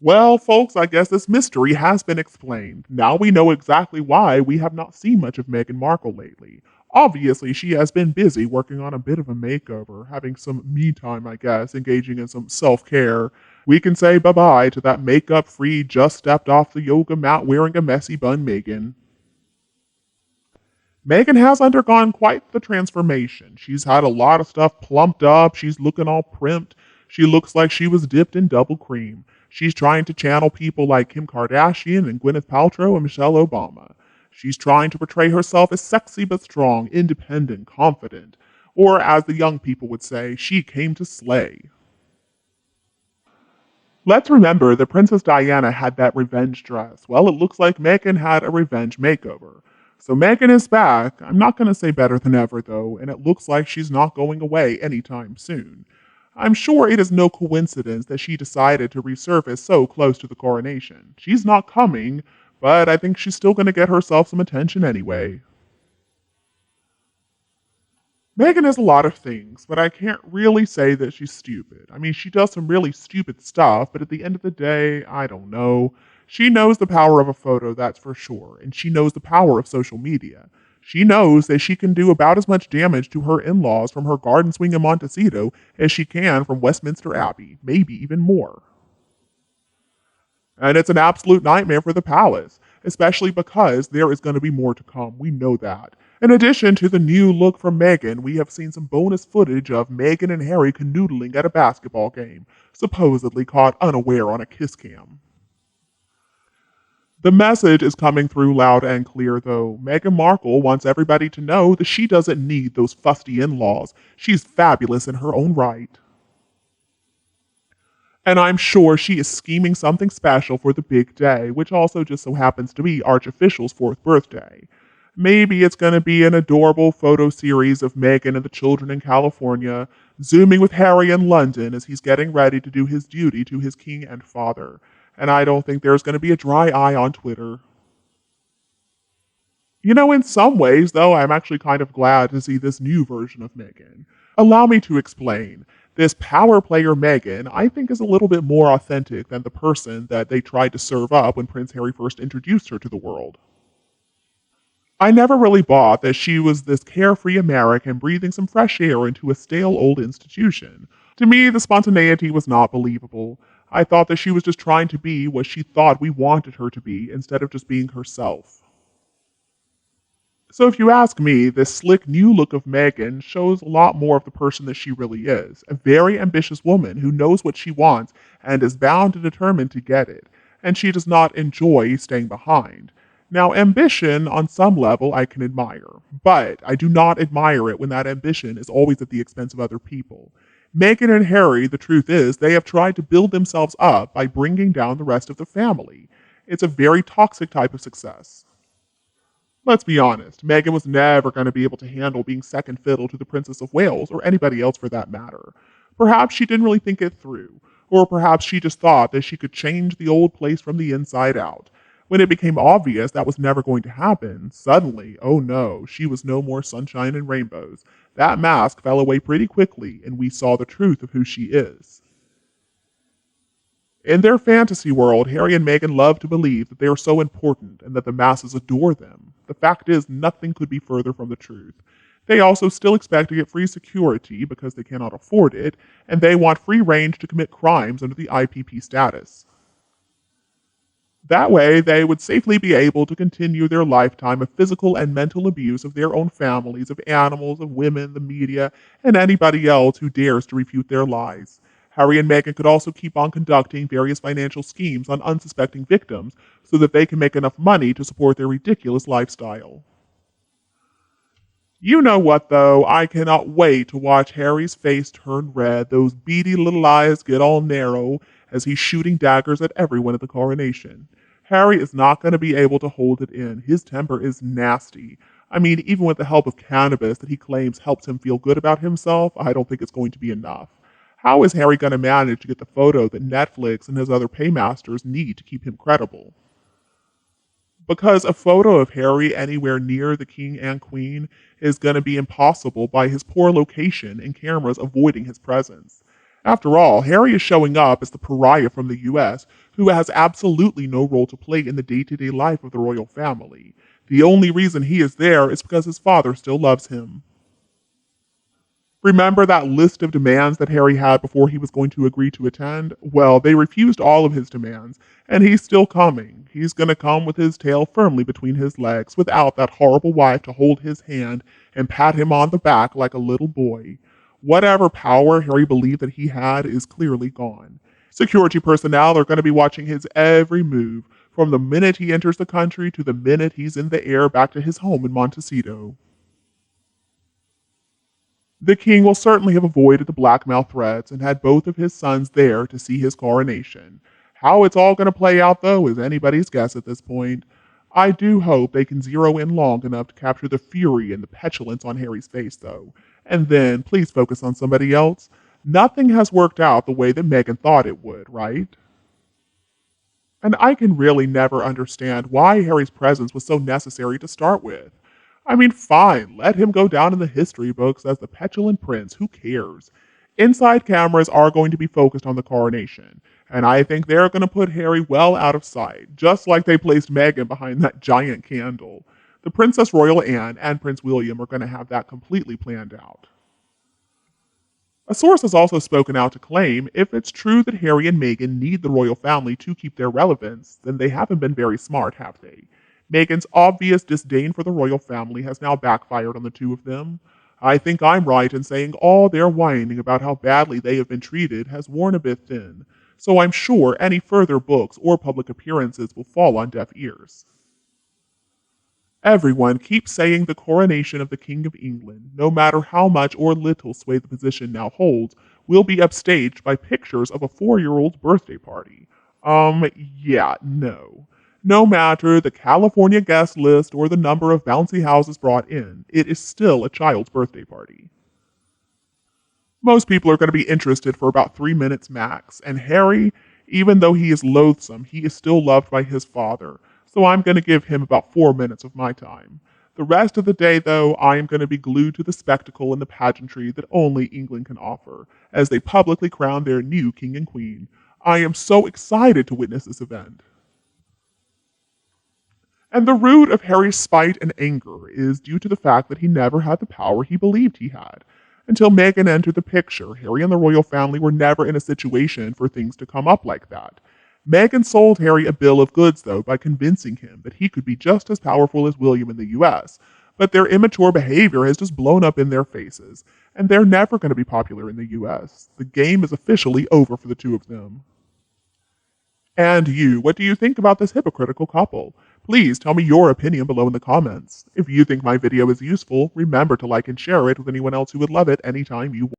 Well, folks, I guess this mystery has been explained. Now we know exactly why we have not seen much of Meghan Markle lately. Obviously, she has been busy working on a bit of a makeover, having some me time, I guess, engaging in some self care. We can say bye bye to that makeup free, just stepped off the yoga mat wearing a messy bun Meghan. Meghan has undergone quite the transformation. She's had a lot of stuff plumped up. She's looking all primped. She looks like she was dipped in double cream. She's trying to channel people like Kim Kardashian and Gwyneth Paltrow and Michelle Obama. She's trying to portray herself as sexy but strong, independent, confident. Or, as the young people would say, she came to slay. Let's remember that Princess Diana had that revenge dress. Well, it looks like Meghan had a revenge makeover. So Meghan is back. I'm not going to say better than ever, though, and it looks like she's not going away anytime soon. I'm sure it is no coincidence that she decided to resurface so close to the coronation. She's not coming, but I think she's still going to get herself some attention anyway. Megan is a lot of things, but I can't really say that she's stupid. I mean, she does some really stupid stuff, but at the end of the day, I don't know. She knows the power of a photo, that's for sure, and she knows the power of social media. She knows that she can do about as much damage to her in laws from her garden swing in Montecito as she can from Westminster Abbey, maybe even more. And it's an absolute nightmare for the palace, especially because there is going to be more to come. We know that. In addition to the new look from Meghan, we have seen some bonus footage of Meghan and Harry canoodling at a basketball game, supposedly caught unaware on a kiss cam. The message is coming through loud and clear, though. Meghan Markle wants everybody to know that she doesn't need those fusty in laws. She's fabulous in her own right. And I'm sure she is scheming something special for the big day, which also just so happens to be Archofficial's fourth birthday. Maybe it's going to be an adorable photo series of Meghan and the children in California, zooming with Harry in London as he's getting ready to do his duty to his king and father. And I don't think there's going to be a dry eye on Twitter. You know, in some ways, though, I'm actually kind of glad to see this new version of Meghan. Allow me to explain. This power player Meghan, I think, is a little bit more authentic than the person that they tried to serve up when Prince Harry first introduced her to the world. I never really bought that she was this carefree American breathing some fresh air into a stale old institution. To me, the spontaneity was not believable. I thought that she was just trying to be what she thought we wanted her to be instead of just being herself. So if you ask me, this slick new look of Meghan shows a lot more of the person that she really is. A very ambitious woman who knows what she wants and is bound and determined to get it. And she does not enjoy staying behind. Now, ambition, on some level, I can admire, but I do not admire it when that ambition is always at the expense of other people. Meghan and Harry, the truth is, they have tried to build themselves up by bringing down the rest of the family. It's a very toxic type of success. Let's be honest, Meghan was never going to be able to handle being second fiddle to the Princess of Wales, or anybody else for that matter. Perhaps she didn't really think it through, or perhaps she just thought that she could change the old place from the inside out. When it became obvious that was never going to happen, suddenly, oh no, she was no more sunshine and rainbows. That mask fell away pretty quickly, and we saw the truth of who she is. In their fantasy world, Harry and Meghan love to believe that they are so important and that the masses adore them. The fact is, nothing could be further from the truth. They also still expect to get free security because they cannot afford it, and they want free range to commit crimes under the IPP status. That way, they would safely be able to continue their lifetime of physical and mental abuse of their own families, of animals, of women, the media, and anybody else who dares to refute their lies. Harry and Meghan could also keep on conducting various financial schemes on unsuspecting victims so that they can make enough money to support their ridiculous lifestyle. You know what, though? I cannot wait to watch Harry's face turn red, those beady little eyes get all narrow as he's shooting daggers at everyone at the coronation. Harry is not going to be able to hold it in. His temper is nasty. I mean, even with the help of cannabis that he claims helps him feel good about himself, I don't think it's going to be enough. How is Harry going to manage to get the photo that Netflix and his other paymasters need to keep him credible? Because a photo of Harry anywhere near the king and queen is going to be impossible by his poor location and cameras avoiding his presence. After all, Harry is showing up as the pariah from the US who has absolutely no role to play in the day-to-day life of the royal family. The only reason he is there is because his father still loves him. Remember that list of demands that Harry had before he was going to agree to attend? Well, they refused all of his demands, and he's still coming. He's going to come with his tail firmly between his legs without that horrible wife to hold his hand and pat him on the back like a little boy. Whatever power Harry believed that he had is clearly gone. Security personnel are going to be watching his every move, from the minute he enters the country to the minute he's in the air back to his home in Montecito. The king will certainly have avoided the blackmail threats and had both of his sons there to see his coronation. How it's all going to play out, though, is anybody's guess at this point. I do hope they can zero in long enough to capture the fury and the petulance on Harry's face, though. And then, please focus on somebody else. Nothing has worked out the way that Meghan thought it would, right? And I can really never understand why Harry's presence was so necessary to start with. I mean, fine, let him go down in the history books as the petulant prince, who cares? Inside cameras are going to be focused on the coronation, and I think they're going to put Harry well out of sight, just like they placed Meghan behind that giant candle. The Princess Royal Anne and Prince William are going to have that completely planned out. A source has also spoken out to claim if it's true that Harry and Meghan need the royal family to keep their relevance, then they haven't been very smart, have they? Meghan's obvious disdain for the royal family has now backfired on the two of them. I think I'm right in saying all their whining about how badly they have been treated has worn a bit thin, so I'm sure any further books or public appearances will fall on deaf ears. Everyone keeps saying the coronation of the King of England, no matter how much or little sway the position now holds, will be upstaged by pictures of a 4-year-old's birthday party. Yeah, no. No matter the California guest list or the number of bouncy houses brought in, it is still a child's birthday party. Most people are going to be interested for about 3 minutes max, and Harry, even though he is loathsome, he is still loved by his father, so I'm going to give him about 4 minutes of my time. The rest of the day, though, I am going to be glued to the spectacle and the pageantry that only England can offer, as they publicly crown their new king and queen. I am so excited to witness this event. And the root of Harry's spite and anger is due to the fact that he never had the power he believed he had. Until Meghan entered the picture, Harry and the royal family were never in a situation for things to come up like that. Meghan sold Harry a bill of goods, though, by convincing him that he could be just as powerful as William in the US, but their immature behavior has just blown up in their faces, and they're never going to be popular in the US. The game is officially over for the two of them. And you, what do you think about this hypocritical couple? Please tell me your opinion below in the comments. If you think my video is useful, remember to like and share it with anyone else who would love it anytime you want.